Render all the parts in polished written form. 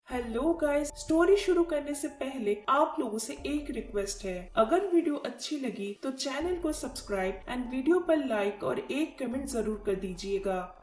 Hello guys, story शुरू करने से पहले आप लोगों से एक रिक्वेस्ट है। अगर वीडियो अच्छी लगी तो चैनल को सब्सक्राइब एंड वीडियो पर लाइक और एक कमेंट जरूर कर दीजिएगा।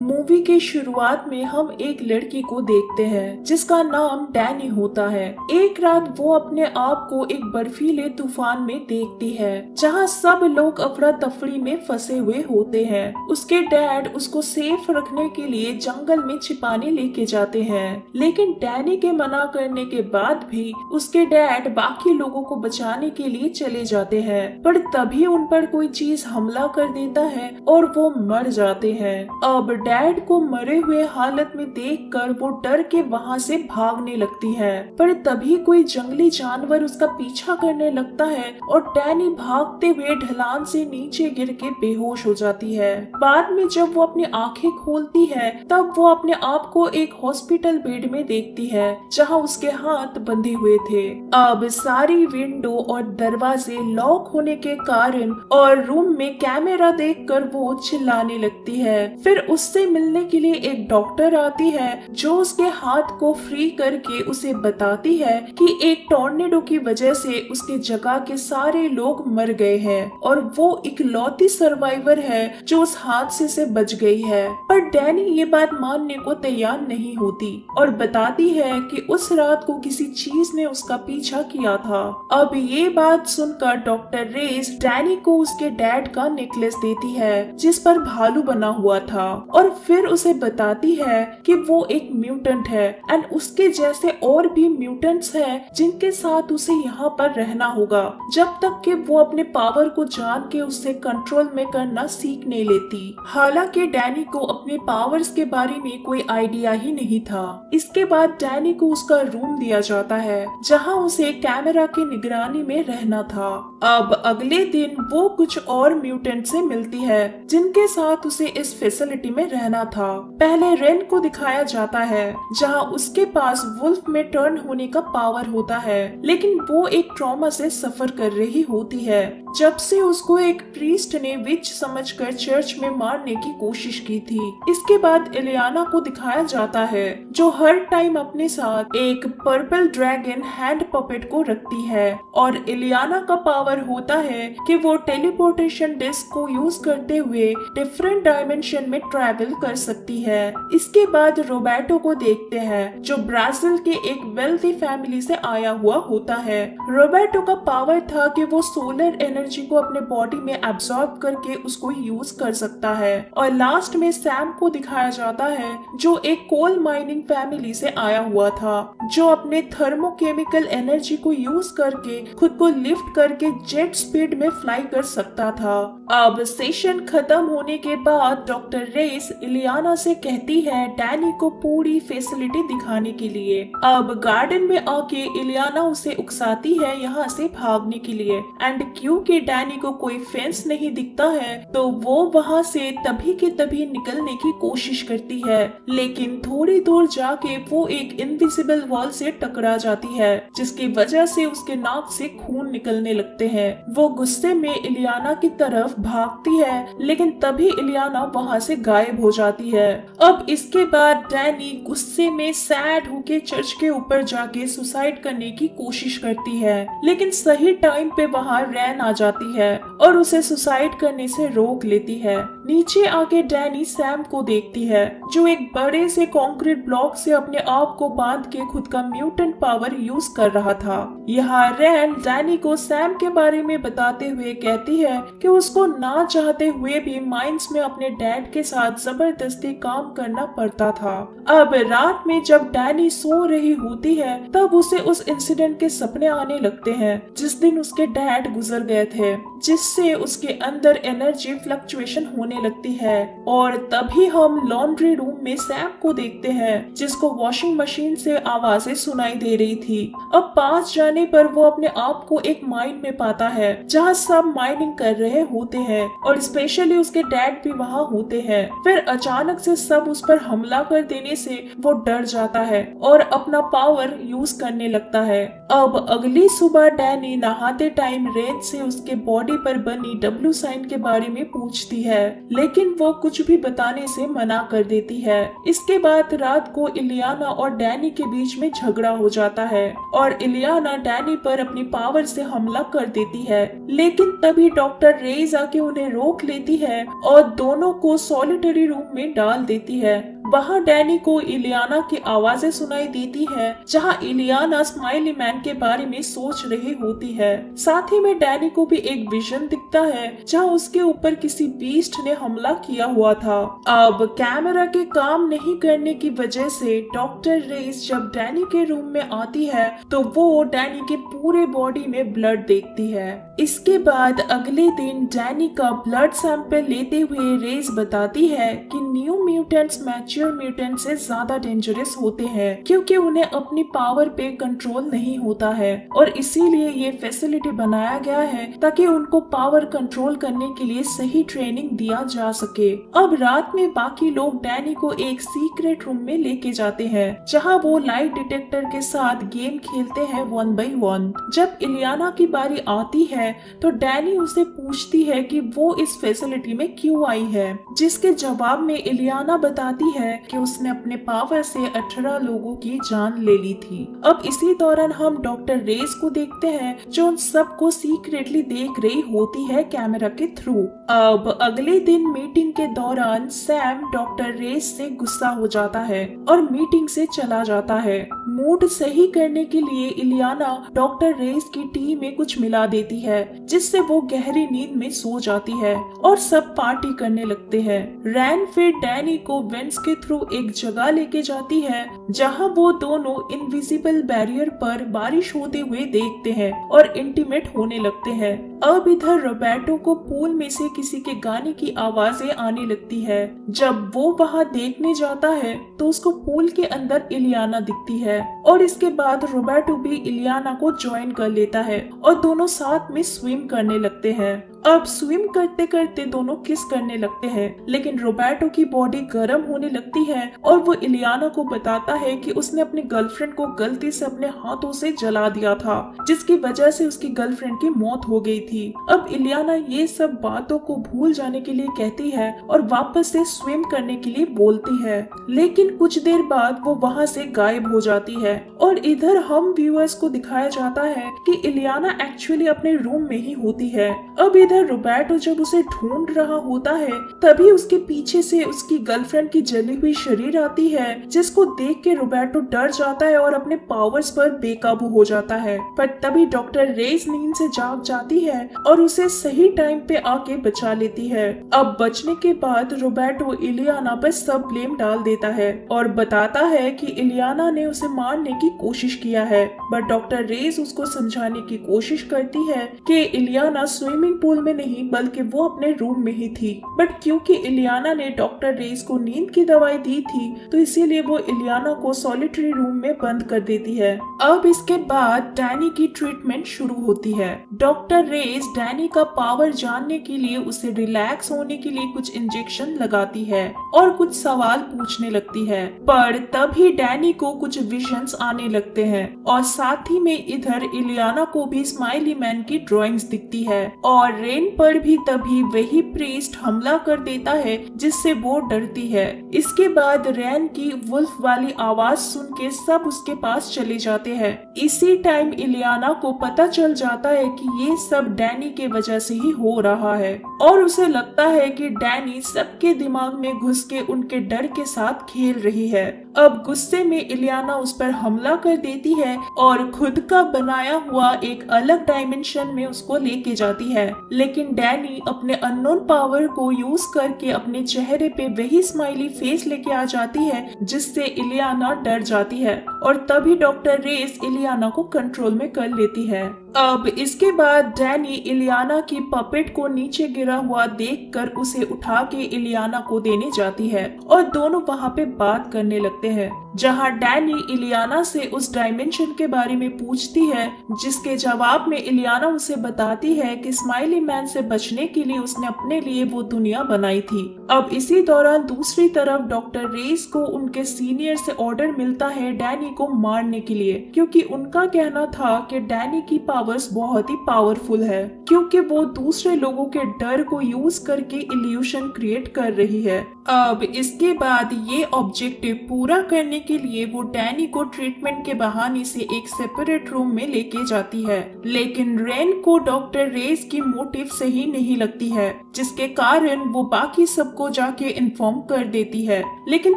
मूवी की शुरुआत में हम एक लड़की को देखते हैं जिसका नाम डैनी होता है। एक रात वो अपने आप को एक बर्फीले तूफान में देखती है जहां सब लोग अफरा तफरी में फंसे हुए होते हैं। उसके डैड उसको सेफ रखने के लिए जंगल में छिपाने लेके जाते हैं, लेकिन डैनी के मना करने के बाद भी उसके डैड बाकी लोगों को बचाने के लिए चले जाते हैं। पर तभी उन पर कोई चीज हमला कर देता है और वो मर जाते हैं। अब डैड को मरे हुए हालत में देखकर वो डर के वहाँ से भागने लगती है, पर तभी कोई जंगली जानवर उसका पीछा करने लगता है और डैनी भागते हुए ढलान से नीचे गिर के बेहोश हो जाती है। बाद में जब वो अपनी आंखें खोलती है तब वो अपने आप को एक हॉस्पिटल बेड में देखती है जहाँ उसके हाथ बंधे हुए थे। अब सारी विंडो और दरवाजे लॉक होने के कारण और रूम में कैमरा देखकर वो चिल्लाने लगती है। फिर उससे मिलने के लिए एक डॉक्टर आती है जो उसके हाथ को फ्री करके उसे बताती है कि एक टॉर्नेडो की वजह से उसके जगह के सारे लोग मर गए हैं और वो इकलौती सर्वाइवर है जो उस हादसे से बच गई है। पर डैनी ये बात मानने को तैयार नहीं होती और बताती है कि उस रात को किसी चीज ने उसका पीछा किया था। अब ये बात सुनकर डॉक्टर रेस डैनी को उसके डैड का नेकलेस देती है जिस पर भालू बना हुआ था और फिर उसे बताती है कि वो एक म्यूटेंट है एंड उसके जैसे और भी म्यूटेंट्स हैं जिनके साथ उसे यहाँ पर रहना होगा जब तक कि वो अपने पावर को जान के उससे कंट्रोल में करना सीख नहीं लेती। हालांकि डैनी को अपने पावर्स के बारे में कोई आइडिया ही नहीं था। इसके बाद डैनी को उसका रूम दिया जाता है जहाँ उसे कैमरा की निगरानी में रहना था। अब अगले दिन वो कुछ और म्यूटेंट से मिलती है जिनके साथ उसे इस फैसिलिटी में रहना था। पहले रेन को दिखाया जाता है जहां उसके पास वुल्फ में टर्न होने का पावर होता है, लेकिन वो एक ट्रॉमा से सफर कर रही होती है जब से उसको एक प्रीस्ट ने विच समझकर चर्च में मारने की कोशिश की थी। इसके बाद इलियाना को दिखाया जाता है जो हर टाइम अपने साथ एक पर्पल ड्रैगन हैंड पपेट को रखती है और इलियाना का पावर होता है कि वो टेलीपोर्टेशन डिस्क को यूज करते हुए डिफरेंट डायमेंशन में ट्रैवल कर सकती है। इसके बाद रोबर्टो को देखते हैं जो ब्राजील के एक वेल्थी फैमिली से आया हुआ होता है। रोबर्टो का पावर था कि वो सोलर एनर्जी को अपने बॉडी में एब्सॉर्ब करके उसको यूज कर सकता है। और लास्ट में सैम को दिखाया जाता है जो एक कोल माइनिंग फैमिली से आया हुआ था जो अपने थर्मोकेमिकल एनर्जी को यूज करके खुद को लिफ्ट करके जेट स्पीड में फ्लाई कर सकता था। अब सेशन खत्म होने के बाद डॉक्टर रेस इलियाना से कहती है डैनी को पूरी फैसिलिटी दिखाने के लिए। अब गार्डन में आके इलियाना उसे उकसाती है यहाँ से भागने के लिए एंड क्योंकि डैनी को कोई फेंस नहीं दिखता है तो वो वहाँ से तभी के तभी निकलने की कोशिश करती है, लेकिन थोड़ी दूर जाके वो एक इनविजिबल वॉल से टकरा जाती है जिसकी वजह से उसके नाक से खून निकलने लगते हैं। वो गुस्से में इलियाना की तरफ भागती है लेकिन तभी इलियाना वहाँ से गायब हो जाती है। अब इसके बाद डैनी गुस्से में सैड होके चर्च के ऊपर जाके सुसाइड करने की कोशिश करती है, लेकिन सही टाइम पे वहाँ रैन आ जाती है और उसे सुसाइड करने से रोक लेती है। नीचे आके डैनी सैम को देखती है जो एक बड़े से कंक्रीट ब्लॉक से अपने आप को बांध के खुद का म्यूटेंट पावर यूज कर रहा था। यहाँ रैन डैनी को सैम के बारे में बताते हुए कहती है कि उसको ना चाहते हुए भी माइंस में अपने डैड के साथ जबरदस्ती काम करना पड़ता था। अब रात में जब डैनी सो रही होती है तब उसे उस इंसिडेंट के सपने आने लगते हैं जिस दिन उसके डैड गुजर गए थे, जिससे उसके अंदर एनर्जी फ्लक्चुएशन होने लगती है। और तभी हम लॉन्ड्री रूम में सैम को देखते हैं जिसको वॉशिंग मशीन से आवाजें सुनाई दे रही थी। अब पास जाने पर वो अपने आप को एक माइन में पाता है जहाँ सब माइनिंग कर रहे होते हैं और स्पेशली उसके डैड भी वहाँ होते हैं। फिर अचानक से सब उस पर हमला कर देने से वो डर जाता है और अपना पावर यूज करने लगता है। अब अगली सुबह डैनी नहाते टाइम रेन से उसके बॉडी पर बनी डब्ल्यू साइन के बारे में पूछती है, लेकिन वो कुछ भी बताने से मना कर देती है। इसके बाद रात को इलियाना और डैनी के बीच में झगड़ा हो जाता है और इलियाना डैनी पर अपनी पावर से हमला कर देती है, लेकिन तभी डॉक्टर रेज आके उन्हें रोक लेती है और दोनों को सॉलिटरी रूम में डाल देती है। वहाँ डैनी को इलियाना की आवाजें सुनाई देती है जहाँ इलियाना स्माइली मैन के बारे में सोच रही होती है। साथ ही में डैनी को भी एक विजन दिखता है जहाँ उसके ऊपर किसी बीस्ट ने हमला किया हुआ था। अब कैमरा के काम नहीं करने की वजह से डॉक्टर रेस जब डैनी के रूम में आती है तो वो डैनी के पूरे बॉडी में ब्लड देखती है। इसके बाद अगले दिन डैनी का ब्लड सैंपल लेते हुए रेस बताती है कि न्यू म्यूटेंट्स मैच्योर म्यूटेंट से ज्यादा डेंजरस होते हैं क्योंकि उन्हें अपनी पावर पे कंट्रोल नहीं होता है और इसीलिए ये फैसिलिटी बनाया गया है ताकि उनको पावर कंट्रोल करने के लिए सही ट्रेनिंग दिया जा सके। अब रात में बाकी लोग डैनी को एक सीक्रेट रूम में लेके जाते हैं जहाँ वो लाइट डिटेक्टर के साथ गेम खेलते हैं 1 by 1। जब इलियाना की बारी आती है तो डैनी उसे पूछती है कि वो इस फैसिलिटी में क्यों आई है, जिसके जवाब में इलियाना बताती है कि उसने अपने पावर से 18 लोगों की जान ले ली थी। अब इसी दौरान हम डॉक्टर रेस को देखते हैं जो उन सबको सीक्रेटली देख रही होती है कैमरा के थ्रू। अब अगले दिन मीटिंग के दौरान सैम डॉक्टर रेस से गुस्सा हो जाता है और मीटिंग से चला जाता है। मूड सही करने के लिए इलियाना डॉक्टर रेस की टी में कुछ मिला देती है जिससे वो गहरी नींद में सो जाती है और सब पार्टी करने लगते हैं। रैन फिर डैनी को वेंट्स के थ्रू एक जगह लेके जाती है जहां वो दोनों इनविजिबल बैरियर पर बारिश होते हुए देखते हैं और इंटीमेट होने लगते हैं। अब इधर रोबर्टो को पूल में से किसी के गाने की आवाजें आने लगती है। जब वो वहां देखने जाता है तो उसको पूल के अंदर इलियाना दिखती है और इसके बाद रोबर्टो भी इलियाना को ज्वाइन कर लेता है और दोनों साथ में स्विम करने लगते हैं। अब स्विम करते करते दोनों किस करने लगते हैं, लेकिन रोबर्टो की बॉडी गर्म होने लगती है और वो इलियाना को बताता है कि उसने अपनी गर्लफ्रेंड को गलती से अपने हाथों से जला दिया था जिसकी वजह से उसकी गर्लफ्रेंड की मौत हो गई थी। अब इलियाना ये सब बातों को भूल जाने के लिए कहती है और वापस से स्विम करने के लिए बोलती है, लेकिन कुछ देर बाद वो वहाँ से गायब हो जाती है और इधर हम व्यूअर्स को दिखाया जाता है कि इलियाना एक्चुअली अपने रूम में ही होती है। अब इधर रोबर्टो जब उसे ढूंढ रहा होता है तभी उसके पीछे से उसकी गर्लफ्रेंड की जली हुई शरीर आती है जिसको देख के रोबर्टो डर जाता है और अपने पावर्स पर बेकाबू हो जाता है। पर तभी डॉक्टर रेस नींद से जाग जाती है और उसे सही टाइम पे आके बचा लेती है। अब बचने के बाद रोबर्टो इलियाना पर सब ब्लेम डाल देता है और बताता है कि इलियाना ने उसे मारने की कोशिश किया है, बट डॉक्टर रेस उसको समझाने की कोशिश करती है कि इलियाना स्विमिंग पूल में नहीं बल्कि वो अपने रूम में ही थी। बट क्योंकि इलियाना ने डॉक्टर रेस को नींद की दवाई दी थी तो इसीलिए वो इलियाना को सॉलिटरी रूम में बंद कर देती है। अब इसके बाद डैनी की ट्रीटमेंट शुरू होती है। डॉक्टर रेस डैनी का पावर जानने के लिए उसे रिलैक्स होने के लिए कुछ इंजेक्शन लगाती है और कुछ सवाल पूछने लगती है, पर तभी डैनी को कुछ विजन्स आने लगते हैं और साथ ही में इधर इलियाना को भी स्माइली मैन की ड्राइंग्स दिखती है और रेन पर भी तभी वही प्रीस्ट हमला कर देता है जिससे वो डरती है। इसके बाद रैन की वुल्फ वाली आवाज सुन के सब उसके पास चले जाते हैं। इसी टाइम इलियाना को पता चल जाता है कि ये सब डैनी के वजह से ही हो रहा है और उसे लगता है कि डैनी सबके दिमाग में घुस के उनके डर के साथ खेल रही है। अब गुस्से में इलियाना उस पर हमला कर देती है और खुद का बनाया हुआ एक अलग डायमेंशन में उसको लेके जाती है, लेकिन डैनी अपने अननोन पावर को यूज करके अपने चेहरे पे वही स्माइली फेस लेके आ जाती है जिससे इलियाना डर जाती है और तभी डॉक्टर रेस इलियाना को कंट्रोल में कर लेती है। अब इसके बाद डैनी इलियाना की पपेट को नीचे गिरा हुआ देखकर उसे उठा के इलियाना को देने जाती है और दोनों वहाँ पे बात करने लगते हैं। जहां डैनी इलियाना से उस डायमेंशन के बारे में पूछती है, जिसके जवाब में इलियाना उसे बताती है कि स्माइली मैन से बचने के लिए उसने अपने लिए वो दुनिया बनाई थी। अब इसी दौरान दूसरी तरफ डॉक्टर रेस को उनके सीनियर से ऑर्डर मिलता है डैनी को मारने के लिए, क्योंकि उनका कहना था कि डैनी की पावर्स बहुत ही पावरफुल है, क्योंकि वो दूसरे लोगों के डर को यूज करके इल्यूशन क्रिएट कर रही है। अब इसके बाद ये ऑब्जेक्टिव पूरा करने के लिए वो डैनी को ट्रीटमेंट के बहाने से एक सेपरेट रूम में लेके जाती है, लेकिन रेन को डॉक्टर रेस की मोटिव सही नहीं लगती है, जिसके कारण वो बाकी सबको जाके इन्फॉर्म कर देती है। लेकिन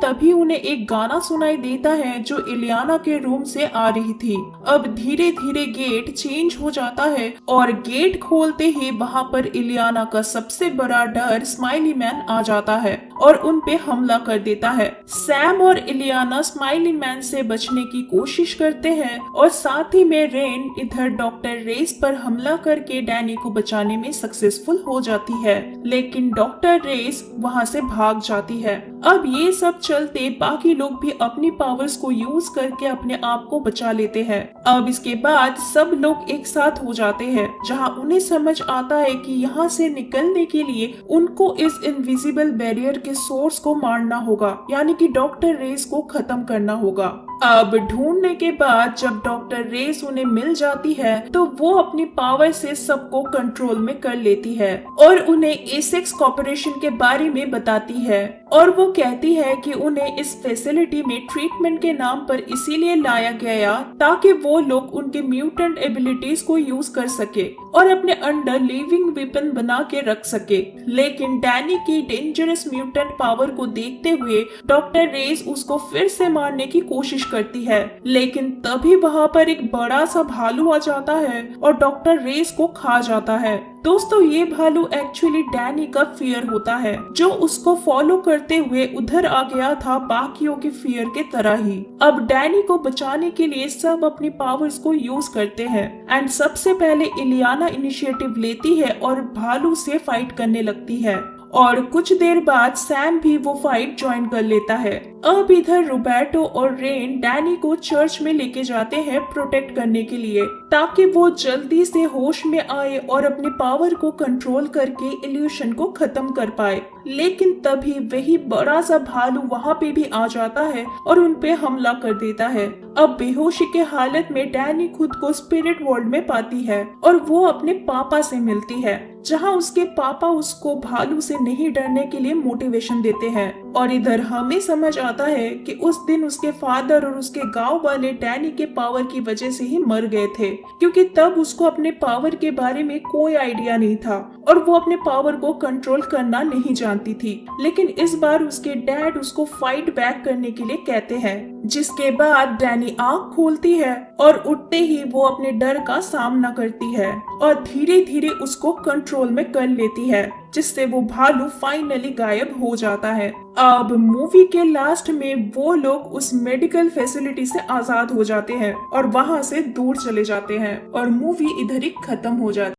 तभी उन्हें एक गाना सुनाई देता है जो इलियाना के रूम से आ रही थी। अब धीरे धीरे गेट चेंज हो जाता है और गेट खोलते ही वहाँ पर इलियाना का सबसे बड़ा डर स्माइली मैन आ जाता है और उन पे हमला कर देता है। सैम और इलियाना स्माइली मैन से बचने की कोशिश करते हैं और साथ ही में रेन इधर डॉक्टर रेस पर हमला करके डैनी को बचाने में सक्सेसफुल हो जाती है, लेकिन डॉक्टर रेस वहाँ से भाग जाती है। अब ये सब चलते बाकी लोग भी अपनी पावर्स को यूज करके अपने आप को बचा लेते हैं। अब इसके बाद सब लोग एक साथ हो जाते हैं, जहाँ उन्हें समझ आता है कि यहाँ से निकलने के लिए उनको इस इनविजिबल बैरियर के सोर्स को मारना होगा, यानी कि डॉक्टर रेस को खत्म करना होगा। अब ढूंढने के बाद जब डॉक्टर रेस उन्हें मिल जाती है तो वो अपनी पावर से सबको कंट्रोल में कर लेती है और उन्हें एसेक्स कॉर्पोरेशन के बारे में बताती है, और वो कहती है कि उन्हें इस फैसिलिटी में ट्रीटमेंट के नाम पर इसीलिए लाया गया ताकि वो लोग उनके म्यूटेंट एबिलिटीज को यूज कर सके और अपने अंडर लिविंग वेपन बना के रख सके। लेकिन डैनी की डेंजरस म्यूटेंट पावर को देखते हुए डॉक्टर रेस उसको फिर से मारने की कोशिश करती है, लेकिन तभी वहाँ पर एक बड़ा सा भालू आ जाता है और डॉक्टर रेस को खा जाता है। दोस्तों, ये भालू एक्चुअली डैनी का फियर होता है, जो उसको फॉलो करते हुए उधर आ गया था बाकियों के फियर के तरह ही। अब डैनी को बचाने के लिए सब अपनी पावर्स को यूज करते हैं एंड सबसे पहले इलियाना इनिशिएटिव लेती है और भालू से फाइट करने लगती है, और कुछ देर बाद सैम भी वो फाइट ज्वाइन कर लेता है। अब इधर रोबर्टो और रेन डैनी को चर्च में लेके जाते हैं प्रोटेक्ट करने के लिए, ताकि वो जल्दी से होश में आए और अपने पावर को कंट्रोल करके इल्यूशन को खत्म कर पाए। लेकिन तभी वही बड़ा सा भालू वहाँ पे भी आ जाता है और उन पे हमला कर देता है। अब बेहोशी के हालत में डैनी खुद को स्पिरिट वर्ल्ड में पाती है और वो अपने पापा से मिलती है, जहाँ उसके पापा उसको भालू से नहीं डरने के लिए मोटिवेशन देते हैं। और इधर हमें समझ आता है कि उस दिन उसके फादर और उसके गांव वाले डैनी के पावर की वजह से ही मर गए थे, क्योंकि तब उसको अपने पावर के बारे में कोई आइडिया नहीं था और वो अपने पावर को कंट्रोल करना नहीं जानती थी। लेकिन इस बार उसके डैड उसको फाइट बैक करने के लिए कहते हैं, जिसके बाद डैनी आँख खोलती है और उठते ही वो अपने डर का सामना करती है और धीरे धीरे उसको कंट्रोल में कर लेती है, जिससे वो भालू फाइनली गायब हो जाता है। अब मूवी के लास्ट में वो लोग उस मेडिकल फैसिलिटी से आजाद हो जाते हैं और वहाँ से दूर चले जाते हैं और मूवी इधर ही खत्म हो जाती है।